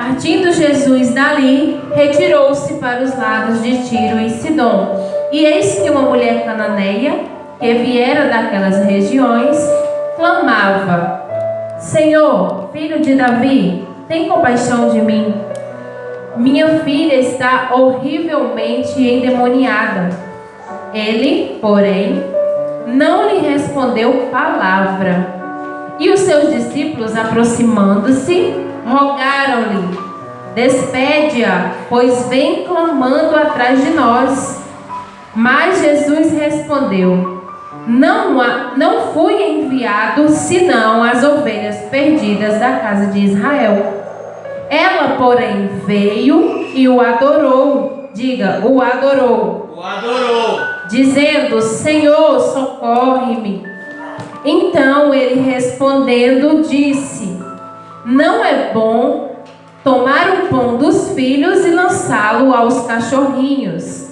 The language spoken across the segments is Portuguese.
Partindo Jesus dali, retirou-se para os lados de Tiro e Sidom. E eis que uma mulher cananeia, que viera daquelas regiões, clamava: Senhor, filho de Davi, tem compaixão de mim. Minha filha está horrivelmente endemoniada. Ele, porém, não lhe respondeu palavra. E os seus discípulos, aproximando-se, rogaram-lhe: Despede-a, pois vem clamando atrás de nós. Mas Jesus respondeu: Não fui enviado senão as ovelhas perdidas da casa de Israel. Ela, porém, veio e o adorou. Diga, o adorou. O adorou. Dizendo: Senhor, socorre-me. Então ele respondendo disse: Não é bom tomar o pão dos filhos e lançá-lo aos cachorrinhos.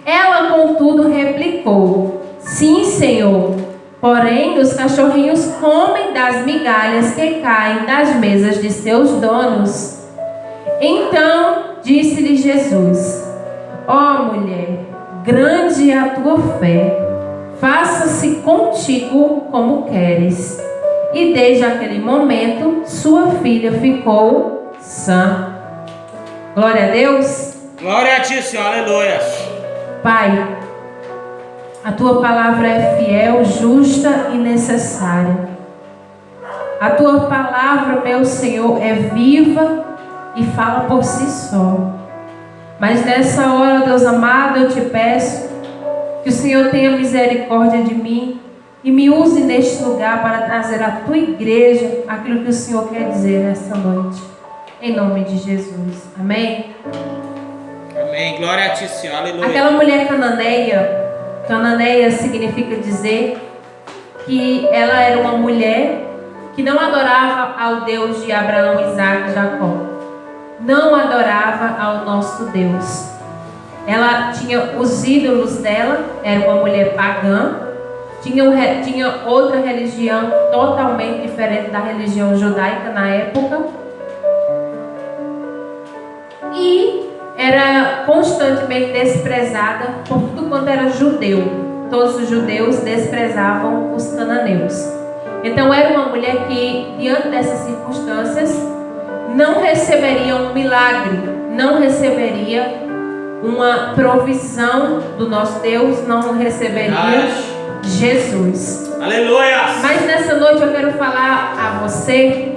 Ela, contudo, replicou: Sim, Senhor. Porém, os cachorrinhos comem das migalhas que caem das mesas de seus donos. Então disse-lhe Jesus: Ó mulher, grande é a tua fé, faça-se contigo como queres. E desde aquele momento, sua filha ficou sã. Glória a Deus. Glória a ti, Senhor. Aleluia. Pai, a tua palavra é fiel, justa e necessária. A tua palavra, meu Senhor, é viva e fala por si só. Mas nessa hora, Deus amado, eu te peço que o Senhor tenha misericórdia de mim e me use neste lugar para trazer à tua igreja aquilo que o Senhor quer dizer nessa noite. Em nome de Jesus. Amém? Amém. Glória a ti, Senhor. Aleluia. Aquela mulher cananeia significa dizer que ela era uma mulher que não adorava ao Deus de Abraão, Isaac e Jacó. Não adorava ao nosso Deus. Ela tinha os ídolos dela, era uma mulher pagã, tinha outra religião totalmente diferente da religião judaica na época, e era constantemente desprezada por tudo quanto era judeu. Todos os judeus desprezavam os cananeus. Então era uma mulher que, diante dessas circunstâncias, não receberia um milagre, não receberia uma provisão do nosso Deus, não receberia Jesus. Aleluia! Mas nessa noite eu quero falar a você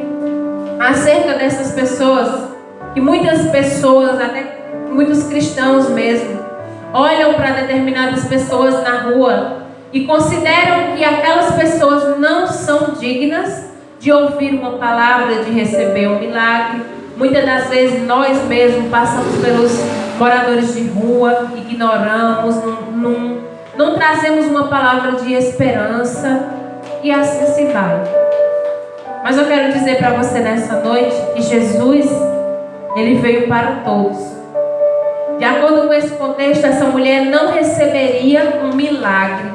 acerca dessas pessoas, que muitas pessoas, até muitos cristãos mesmo, olham para determinadas pessoas na rua e consideram que aquelas pessoas não são dignas de ouvir uma palavra, de receber um milagre. Muitas das vezes nós mesmos passamos pelos moradores de rua, ignoramos, não trazemos uma palavra de esperança e assim se vai. Mas eu quero dizer para você nessa noite que Jesus, ele veio para todos. De acordo com esse contexto, essa mulher não receberia um milagre,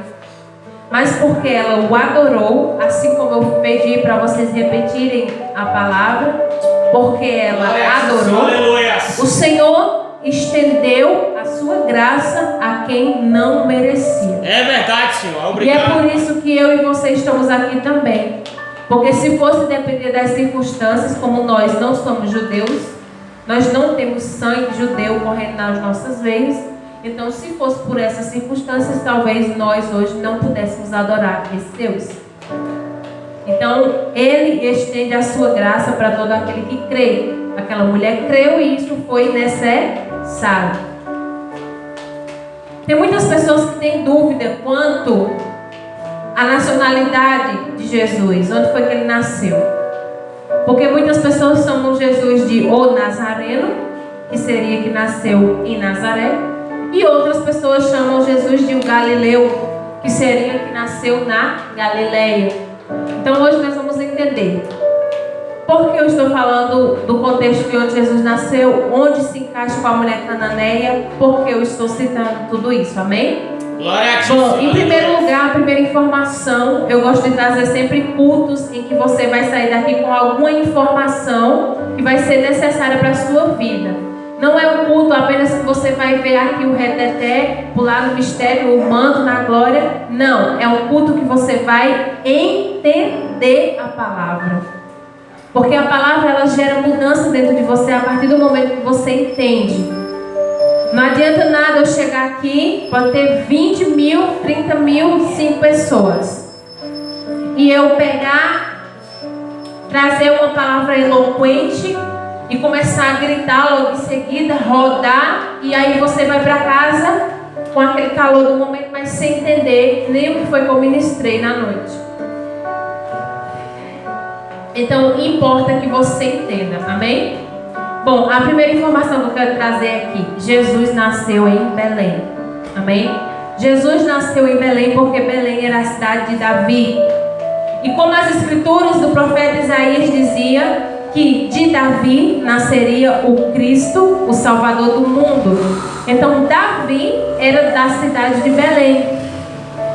mas porque ela o adorou, assim como eu pedi para vocês repetirem a palavra, porque ela adorou, o Senhor estendeu a sua graça a quem não merecia. É verdade, Senhor. Obrigado. E é por isso que eu e você estamos aqui também. Porque se fosse depender das circunstâncias, como nós não somos judeus, nós não temos sangue judeu correndo nas nossas veias, então se fosse por essas circunstâncias, talvez nós hoje não pudéssemos adorar esse Deus. Então ele estende a sua graça para todo aquele que crê. Aquela mulher creu e isso foi necessário. Tem muitas pessoas que têm dúvida quanto à nacionalidade de Jesus, onde foi que ele nasceu. Porque muitas pessoas chamam Jesus de o Nazareno, que seria que nasceu em Nazaré, e outras pessoas chamam Jesus de o Galileu, que seria que nasceu na Galileia. Então hoje nós vamos entender por que eu estou falando do contexto de onde Jesus nasceu, onde se encaixa com a mulher cananeia, por que eu estou citando tudo isso, amém? Glória a ti, Bom, Senhor. em primeiro lugar, a primeira informação, eu gosto de trazer sempre cultos em que você vai sair daqui com alguma informação que vai ser necessária para a sua vida. Não é um culto apenas que você vai ver aqui o reteté, pular no mistério, o manto na glória. Não, é um culto que você vai entender a palavra. Porque a palavra, ela gera mudança dentro de você a partir do momento que você entende. Não adianta nada eu chegar aqui, pode ter 20 mil, 30 mil, 5 pessoas. E eu pegar, trazer uma palavra eloquente e começar a gritar logo em seguida, rodar, e aí você vai para casa com aquele calor do momento, mas sem entender nem o que foi que eu ministrei na noite. Então, importa que você entenda, amém? Bom, a primeira informação que eu quero trazer aqui: Jesus nasceu em Belém, amém? Jesus nasceu em Belém porque Belém era a cidade de Davi. E como as escrituras do profeta Isaías dizia que de Davi nasceria o Cristo, o Salvador do mundo. Então Davi era da cidade de Belém.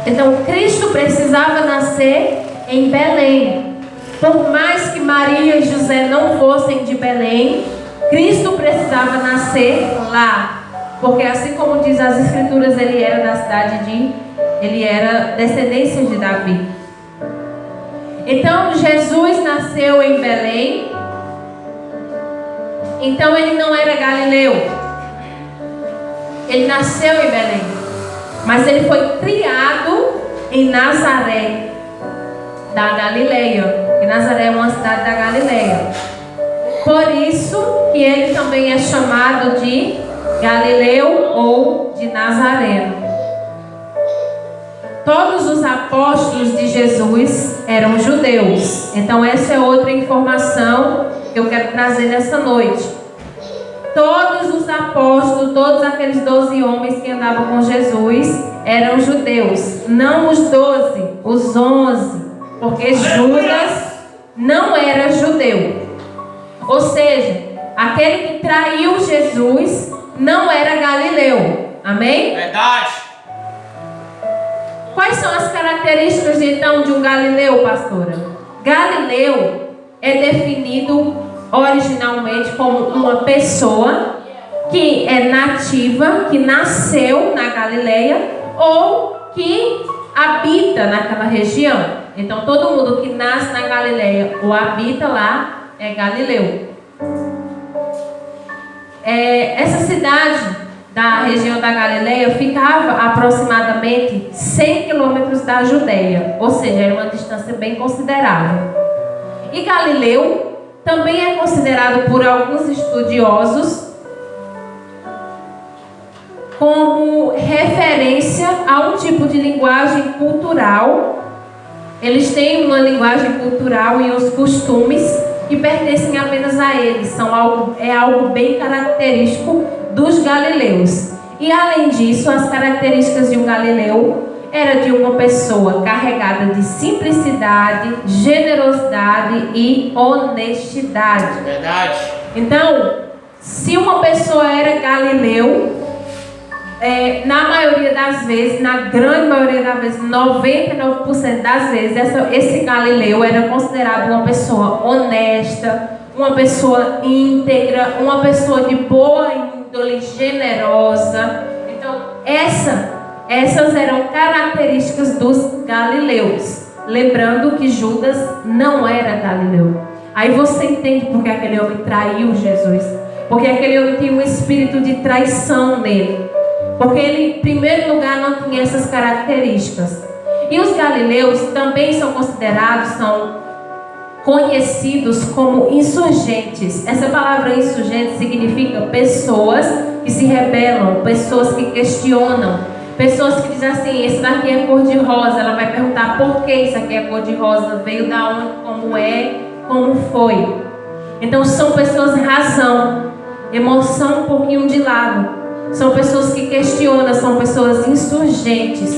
Então Cristo precisava nascer em Belém. Por mais que Maria e José não fossem de Belém, Cristo precisava nascer lá. Porque assim como diz as escrituras, ele era descendência de Davi. Então Jesus nasceu em Belém. Então ele não era galileu. Ele nasceu em Belém, mas ele foi criado em Nazaré da Galileia. E Nazaré é uma cidade da Galileia. Por isso que ele também é chamado de Galileu ou de Nazareno. Todos os apóstolos de Jesus eram judeus. Então essa é outra informação que eu quero trazer nessa noite. Todos os apóstolos, todos aqueles 12 homens que andavam com Jesus eram judeus. Não os 12, os 11. Porque Judas não era judeu. Ou seja, aquele que traiu Jesus não era galileu. Amém? Verdade. Quais são as características então de um galileu, pastora? Galileu é definido originalmente como uma pessoa que é nativa, que nasceu na Galileia ou que habita naquela região. Então todo mundo que nasce na Galileia ou habita lá é galileu. Essa cidade da região da Galileia ficava aproximadamente 100 quilômetros da Judeia, ou seja, era uma distância bem considerável. E Galileu também é considerado por alguns estudiosos como referência a um tipo de linguagem cultural. Eles têm uma linguagem cultural e os costumes que pertencem apenas a eles. É algo bem característico dos galileus. E além disso, as características de um galileu era de uma pessoa carregada de simplicidade, generosidade e honestidade. Verdade. Então, se uma pessoa era galileu, na maioria das vezes, na grande maioria das vezes, 99% das vezes, esse galileu era considerado uma pessoa honesta, uma pessoa íntegra, uma pessoa de boa índole, generosa. Então, essas eram características dos galileus. Lembrando que Judas não era galileu. Aí você entende porque aquele homem traiu Jesus. Porque aquele homem tinha um espírito de traição nele. Porque ele, em primeiro lugar, não tinha essas características. E os galileus também são conhecidos como insurgentes. Essa palavra insurgente significa pessoas que se rebelam, pessoas que questionam, pessoas que dizem assim: esse daqui é cor de rosa. Ela vai perguntar por que isso aqui é cor de rosa, veio da onde, como é, como foi. Então são pessoas razão, emoção um pouquinho de lado. São pessoas que questionam, são pessoas insurgentes.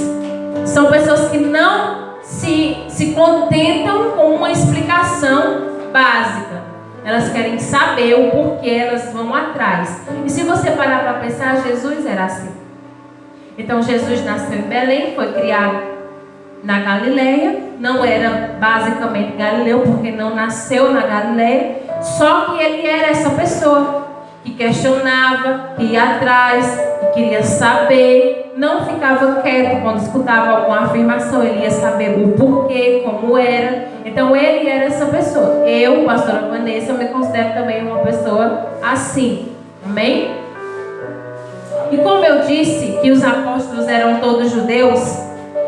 São pessoas que não se contentam com uma explicação básica. Elas querem saber o porquê, elas vão atrás. E se você parar para pensar, Jesus era assim. Então Jesus nasceu em Belém, foi criado na Galileia, não era basicamente galileu, porque não nasceu na Galileia, só que ele era essa pessoa que questionava, que ia atrás, que queria saber, não ficava quieto quando escutava alguma afirmação, ele ia saber o porquê, como era. Então ele era essa pessoa. Eu, pastora Vanessa, me considero também uma pessoa assim. Amém? E como eu disse que os apóstolos eram todos judeus,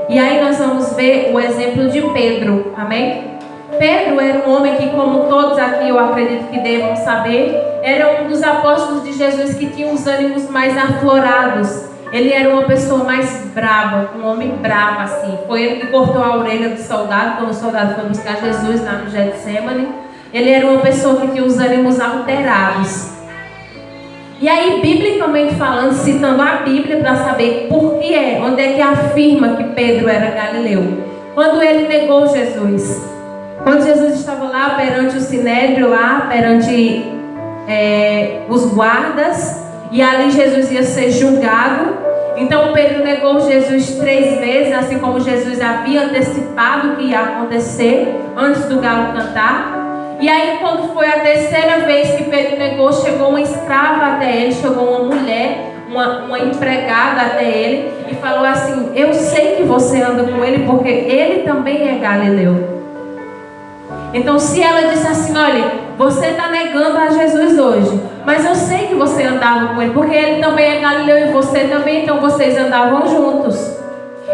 e aí nós vamos ver o exemplo de Pedro. Amém? Pedro era um homem que, como todos aqui eu acredito que devam saber, era um dos apóstolos de Jesus que tinha os ânimos mais aflorados. Ele era uma pessoa mais brava, um homem bravo assim. Foi ele que cortou a orelha do soldado, quando o soldado foi buscar Jesus lá no Getsemane. Ele era uma pessoa que tinha os ânimos alterados. E aí, biblicamente falando, citando a Bíblia para saber por que onde é que afirma que Pedro era galileu. Quando ele negou Jesus. Quando Jesus estava lá perante o sinédrio, lá perante os guardas, e ali Jesus ia ser julgado. Então Pedro negou Jesus 3 vezes, assim como Jesus havia antecipado que ia acontecer antes do galo cantar. E aí, quando foi a terceira vez que Pedro negou, chegou uma escrava até ele, chegou uma mulher, uma empregada até ele, e falou assim: eu sei que você anda com ele, porque ele também é galileu. Então, se ela disse assim: olha, você está negando a Jesus hoje, mas eu sei que você andava com ele, porque ele também é galileu e você também, então vocês andavam juntos.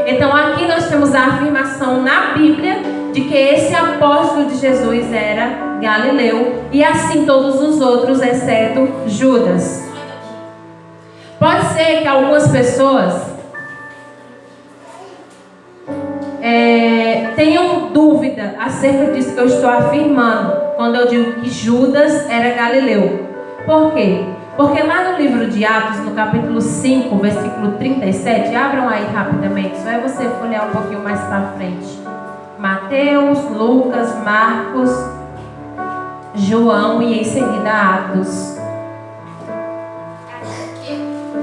Então, aqui nós temos a afirmação na Bíblia de que esse apóstolo de Jesus era galileu, e assim todos os outros, exceto Judas. Pode ser que algumas pessoas tenham dúvida acerca disso que eu estou afirmando, quando eu digo que Judas era galileu. Por quê? Porque lá no livro de Atos, no capítulo 5, versículo 37, abram aí rapidamente, só é você folhear um pouquinho mais para frente. Mateus, Lucas, Marcos, João e em seguida Atos.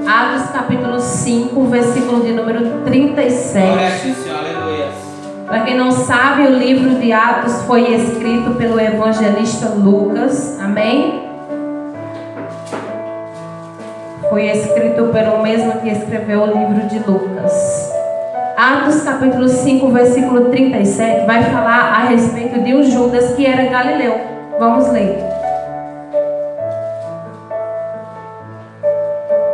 Atos capítulo 5, versículo de número 37. Glória a ti, Senhor, aleluia. Para quem não sabe, o livro de Atos foi escrito pelo evangelista Lucas. Amém? Foi escrito pelo mesmo que escreveu o livro de Lucas. Atos capítulo 5, versículo 37 vai falar a respeito de um Judas que era galileu. Vamos ler.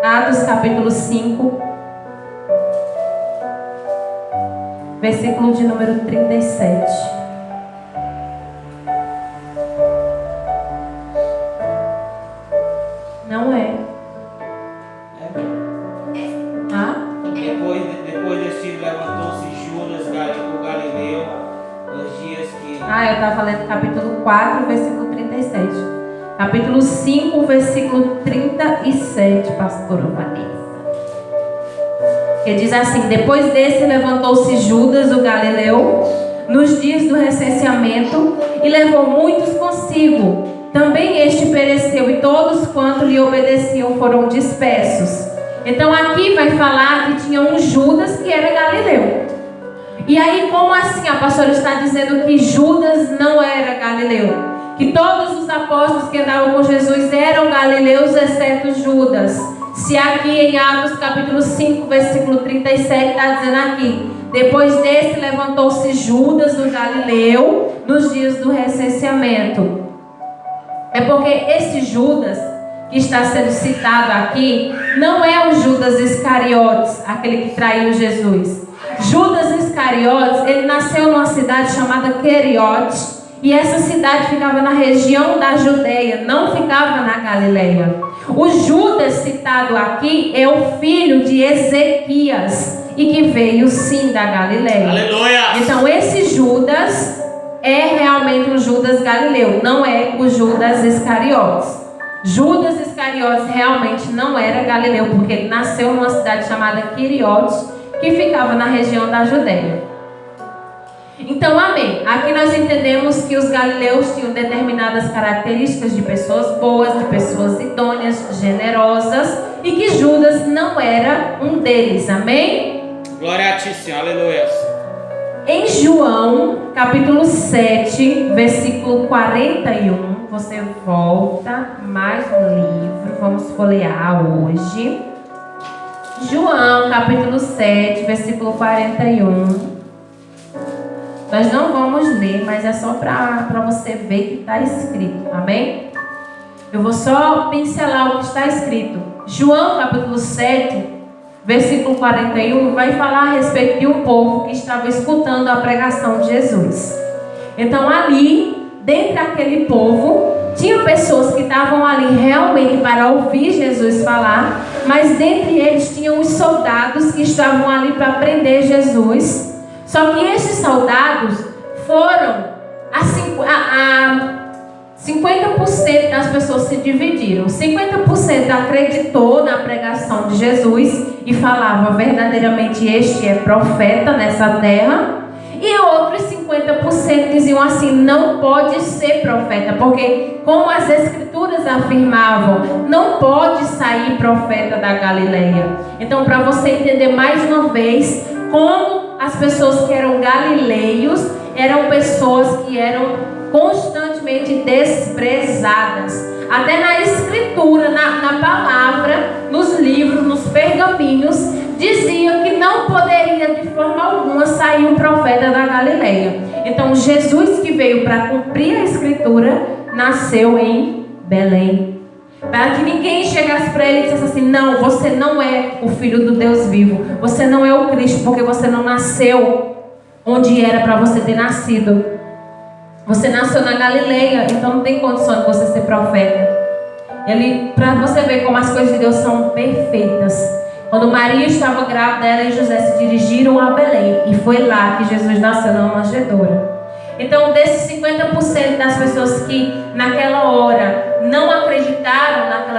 Atos capítulo 5, versículo de número 37. Não é. Depois desse levantou-se Judas, o galileu, nos dias que... Eu estava falando capítulo 4, versículo 37. Capítulo 5, versículo 37, pastora Vanessa. Que diz assim: depois desse levantou-se Judas, o galileu, nos dias do recenseamento, e levou muitos consigo. Também este pereceu, e todos quanto lhe obedeciam foram dispersos. Então aqui vai falar que tinha um Judas que era galileu. E aí, como assim a pastora está dizendo que Judas não era galileu? Que todos os apóstolos que andavam com Jesus eram galileus, exceto Judas. Se aqui em Atos capítulo 5, versículo 37 está dizendo aqui: depois desse levantou-se Judas, o galileu, nos dias do recenseamento. É porque esse Judas que está sendo citado aqui não é o Judas Iscariotes, aquele que traiu Jesus. Judas Iscariotes, ele nasceu numa cidade chamada Queriote, e essa cidade ficava na região da Judeia, não ficava na Galileia. O Judas citado aqui é o filho de Ezequias, e que veio sim da Galileia. Aleluia! Então esse Judas é realmente um Judas galileu, não é o Judas Iscariotes. Judas Iscariotes realmente não era galileu, porque ele nasceu numa cidade chamada Queriote, que ficava na região da Judeia. Então, amém. Aqui nós entendemos que os galileus tinham determinadas características de pessoas boas, de pessoas idôneas, generosas, e que Judas não era um deles, amém? Glória a ti, Senhor, aleluia. Em João, capítulo 7, versículo 41, você volta mais no livro, vamos folhear hoje. João, capítulo 7, versículo 41. Nós não vamos ler, mas é só para você ver que está escrito, amém? Eu vou só pincelar o que está escrito. João, capítulo 7, versículo 41, vai falar a respeito de um povo que estava escutando a pregação de Jesus. Então ali, dentro daquele povo, tinha pessoas que estavam ali realmente para ouvir Jesus falar, mas dentre eles tinham os soldados que estavam ali para prender Jesus. Só que esses soldados foram a 50% das pessoas se dividiram. 50% acreditou na pregação de Jesus e falava verdadeiramente este é profeta nessa terra. E outros 50% diziam assim, não pode ser profeta, porque como as escrituras afirmavam, não pode sair profeta da Galileia. Então, para você entender mais uma vez como as pessoas que eram galileios eram pessoas que eram constantemente desprezadas. Até na escritura, na palavra, nos livros, nos pergaminhos, dizia que não poderia de forma alguma sair um profeta da Galileia. Então Jesus, que veio para cumprir a escritura, nasceu em Belém. Para que ninguém chegasse para ele e dissesse assim, não, você não é o Filho do Deus vivo, você não é o Cristo, porque você não nasceu onde era para você ter nascido. Você nasceu na Galileia, então não tem condição de você ser profeta. Para você ver como as coisas de Deus são perfeitas. Quando Maria estava grávida, ela e José se dirigiram a Belém, e foi lá que Jesus nasceu na manjedoura. Então, desses 50% das pessoas que naquela hora não acreditaram naquela